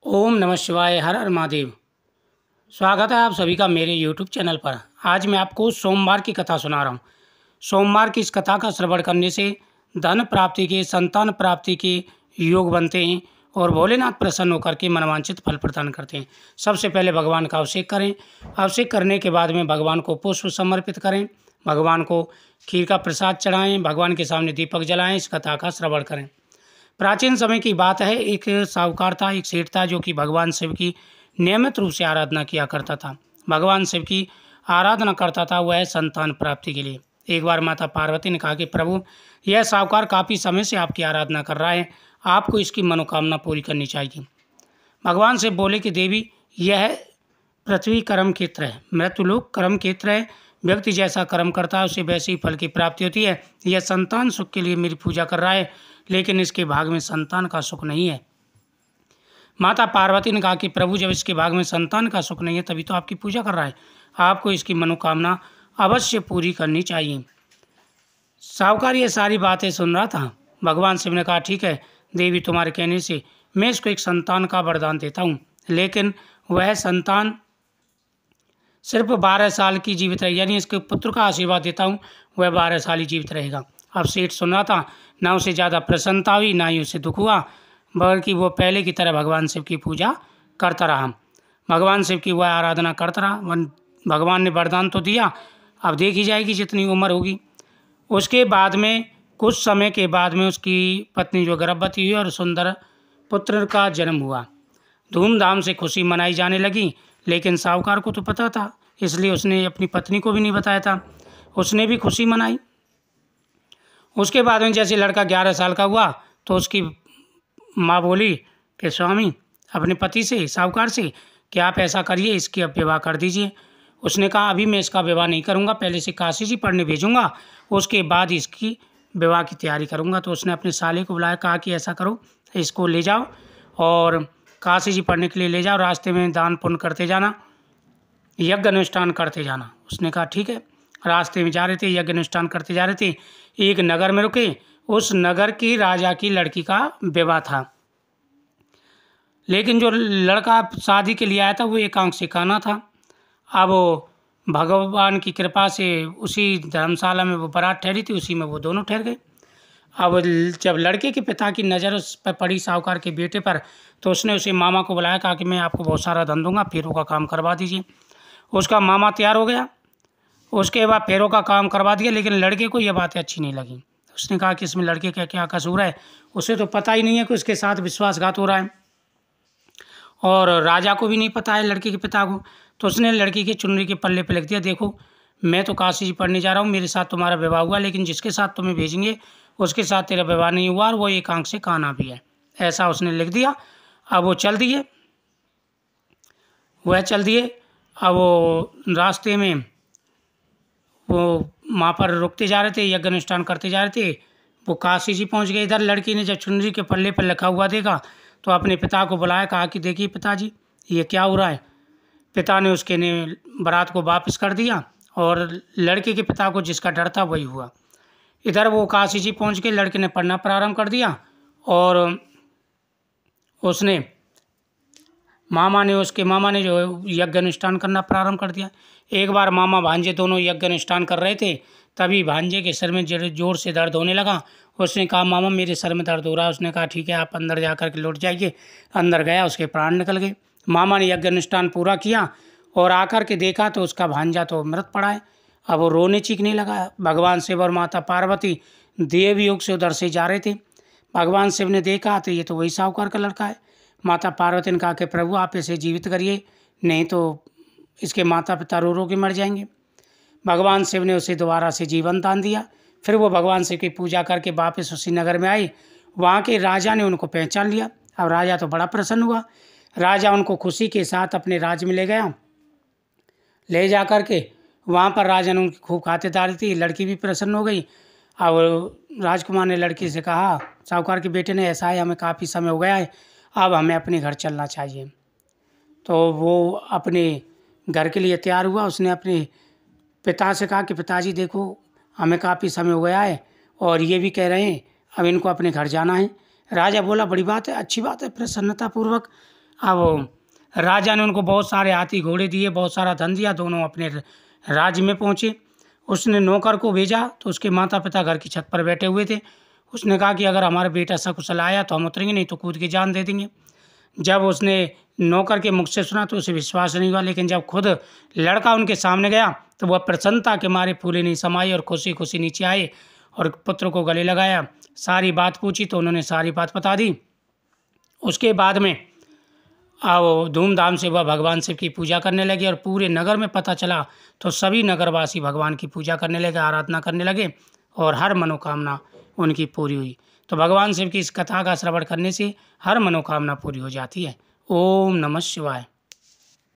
ओम नमः शिवाय। हर हर महादेव। स्वागत है आप सभी का मेरे YouTube चैनल पर। आज मैं आपको सोमवार की कथा सुना रहा हूँ। सोमवार की इस कथा का श्रवण करने से धन प्राप्ति के, संतान प्राप्ति के योग बनते हैं और भोलेनाथ प्रसन्न होकर के मनवांछित फल प्रदान करते हैं। सबसे पहले भगवान का अभिषेक करें। अभिषेक करने के बाद में भगवान को पुष्प समर्पित करें, भगवान को खीर का प्रसाद चढ़ाएं, भगवान के सामने दीपक जलाएं, इस कथा का श्रवण करें। प्राचीन समय की बात है, एक साहूकार था, एक सेठ था जो कि भगवान शिव की नियमित रूप से आराधना किया करता था। भगवान शिव की आराधना करता था वह संतान प्राप्ति के लिए। एक बार माता पार्वती ने कहा कि प्रभु, यह साहूकार काफ़ी समय से आपकी आराधना कर रहा है, आपको इसकी मनोकामना पूरी करनी चाहिए। भगवान शिव बोले कि देवी, यह पृथ्वी कर्म क्षेत्र है, मृत्युलोक कर्म क्षेत्र है। व्यक्ति जैसा कर्म करता है उसे वैसे ही फल की प्राप्ति होती है। यह संतान सुख के लिए मेरी पूजा कर रहा है, लेकिन इसके भाग में संतान का सुख नहीं है। माता पार्वती ने कहा कि प्रभु, जब इसके भाग में संतान का सुख नहीं है तभी तो आपकी पूजा कर रहा है, आपको इसकी मनोकामना अवश्य पूरी करनी चाहिए। साहूकार ये सारी बातें सुन रहा था। भगवान शिव ने कहा ठीक है देवी, तुम्हारे कहने से मैं इसको एक संतान का वरदान देता हूँ, लेकिन वह संतान सिर्फ 12 साल की जीवित रहेगी, यानी इसके पुत्र का आशीर्वाद देता हूँ, वह 12 साल ही जीवित रहेगा। अब सेठ सुन रहा था, ना उसे ज़्यादा प्रसन्नता हुई ना ही उसे दुख हुआ, बल्कि वो पहले की तरह भगवान शिव की पूजा करता रहा, भगवान शिव की वह आराधना करता रहा। भगवान ने वरदान तो दिया, अब देखी जाएगी जितनी उम्र होगी। उसके बाद में कुछ समय के बाद में उसकी पत्नी जो गर्भवती हुई और सुंदर पुत्र का जन्म हुआ। धूमधाम से खुशी मनाई जाने लगी, लेकिन साहूकार को तो पता था, इसलिए उसने अपनी पत्नी को भी नहीं बताया था, उसने भी खुशी मनाई। उसके बाद में जैसे लड़का 11 साल का हुआ तो उसकी माँ बोली कि स्वामी, अपने पति से, साहूकार से, कि आप ऐसा करिए, इसकी अब विवाह कर दीजिए। उसने कहा अभी मैं इसका विवाह नहीं करूँगा, पहले से काशी जी पढ़ने भेजूँगा, उसके बाद इसकी विवाह की तैयारी करूँगा। तो उसने अपने साले को बुलाया, कहा कि ऐसा करो, इसको ले जाओ और काशी जी पढ़ने के लिए ले जाओ, रास्ते में दान पुण्य करते जाना, यज्ञ अनुष्ठान करते जाना। उसने कहा ठीक है। रास्ते में जा रहे थे, यज्ञ अनुष्ठान करते जा रहे थे, एक नगर में रुके। उस नगर की राजा की लड़की का विवाह था, लेकिन जो लड़का शादी के लिए आया था वो एक आंख से काना था। अब वो भगवान की कृपा से उसी धर्मशाला में वो बारात ठहरी थी, उसी में वो दोनों ठहर गए। अब जब लड़के के पिता की नज़र उस पर पड़ी साहूकार के बेटे पर, तो उसने उसे मामा को बुलाया, कहा कि मैं आपको बहुत सारा धन दूंगा, फेरों का काम करवा दीजिए। उसका मामा तैयार हो गया, उसके बाद फेरों का काम करवा दिया, लेकिन लड़के को यह बातें अच्छी नहीं लगी। उसने कहा कि इसमें लड़के का क्या कसूर है, उसे तो पता ही नहीं है कि उसके साथ विश्वासघात हो रहा है, और राजा को भी नहीं पता है, लड़के के पिता को। तो उसने लड़की के चुनरी के पल्ले पर लिख दिया, देखो मैं तो काशी जी पढ़ने जा रहा हूँ, मेरे साथ तुम्हारा विवाह हुआ, लेकिन जिसके साथ तुम्हें भेजेंगे उसके साथ तेरा विवाह नहीं हुआ और वो एक आंख से काना भी है, ऐसा उसने लिख दिया। अब वो चल दिए, अब वो रास्ते में वो वहाँ पर रुकते जा रहे थे, यज्ञ अनुष्ठान करते जा रहे थे, वो काशी जी पहुँच गए। इधर लड़की ने जब चुनरी के पल्ले पर लिखा हुआ देखा तो अपने पिता को बुलाया, कहा कि देखिए पिताजी, ये क्या हो रहा है। पिता ने उसके ने बारात को वापस कर दिया और लड़के के पिता को जिसका डर था वही हुआ। इधर वो काशी जी पहुँच के लड़के ने पढ़ना प्रारंभ कर दिया और उसके मामा ने जो यज्ञ अनुष्ठान करना प्रारंभ कर दिया। एक बार मामा भांजे दोनों यज्ञ अनुष्ठान कर रहे थे, तभी भांजे के सिर में जोर से दर्द होने लगा। उसने कहा मामा, मेरे सर में दर्द हो रहा है। उसने कहा ठीक है, आप अंदर जा कर के लौट जाइए। अंदर गया, उसके प्राण निकल गए। मामा ने यज्ञ अनुष्ठान पूरा किया और आकर के देखा तो उसका भांजा तो मृत पड़ा है। अब वो रोने चीखने लगा। भगवान शिव और माता पार्वती देव योग से उधर से जा रहे थे। भगवान शिव ने देखा तो ये तो वही साहूकार का लड़का है। माता पार्वती ने कहा कि प्रभु आप इसे जीवित करिए, नहीं तो इसके माता पिता रो रो के मर जाएंगे। भगवान शिव ने उसे दोबारा से जीवन दान दिया। फिर वो भगवान शिव की पूजा करके वापस उसी नगर में आए। वहाँ के राजा ने उनको पहचान लिया। अब राजा तो बड़ा प्रसन्न हुआ। राजा उनको खुशी के साथ अपने राज्य में ले गया। ले जा कर के वहाँ पर राजा ने उनकी खूब खातिरदारी थी। लड़की भी प्रसन्न हो गई। अब राजकुमार ने लड़की से कहा, साहूकार के बेटे ने, ऐसा है हमें काफ़ी समय हो गया है, अब हमें अपने घर चलना चाहिए। तो वो अपने घर के लिए तैयार हुआ। उसने अपने पिता से कहा कि पिताजी देखो, हमें काफ़ी समय हो गया है और ये भी कह रहे हैं अब इनको अपने घर जाना है। राजा बोला बड़ी बात है, अच्छी बात है, प्रसन्नतापूर्वक अब राजा ने उनको बहुत सारे हाथी घोड़े दिए, बहुत सारा धन दिया। दोनों अपने राज्य में पहुँचे। उसने नौकर को भेजा तो उसके माता पिता घर की छत पर बैठे हुए थे। उसने कहा कि अगर हमारा बेटा सकुशल आया तो हम उतरेंगे, नहीं तो कूद के जान दे देंगे। जब उसने नौकर के मुख से सुना तो उसे विश्वास नहीं हुआ, लेकिन जब खुद लड़का उनके सामने गया तो वह प्रसन्नता के मारे फूले नहीं समाई और खुशी खुशी नीचे आए और पुत्र को गले लगाया। सारी बात पूछी तो उन्होंने सारी बात बता दी। उसके बाद में आओ धूमधाम से वह भगवान शिव की पूजा करने लगे और पूरे नगर में पता चला तो सभी नगरवासी भगवान की पूजा करने लगे, आराधना करने लगे और हर मनोकामना उनकी पूरी हुई। तो भगवान शिव की इस कथा का श्रवण करने से हर मनोकामना पूरी हो जाती है। ओम नमः शिवाय।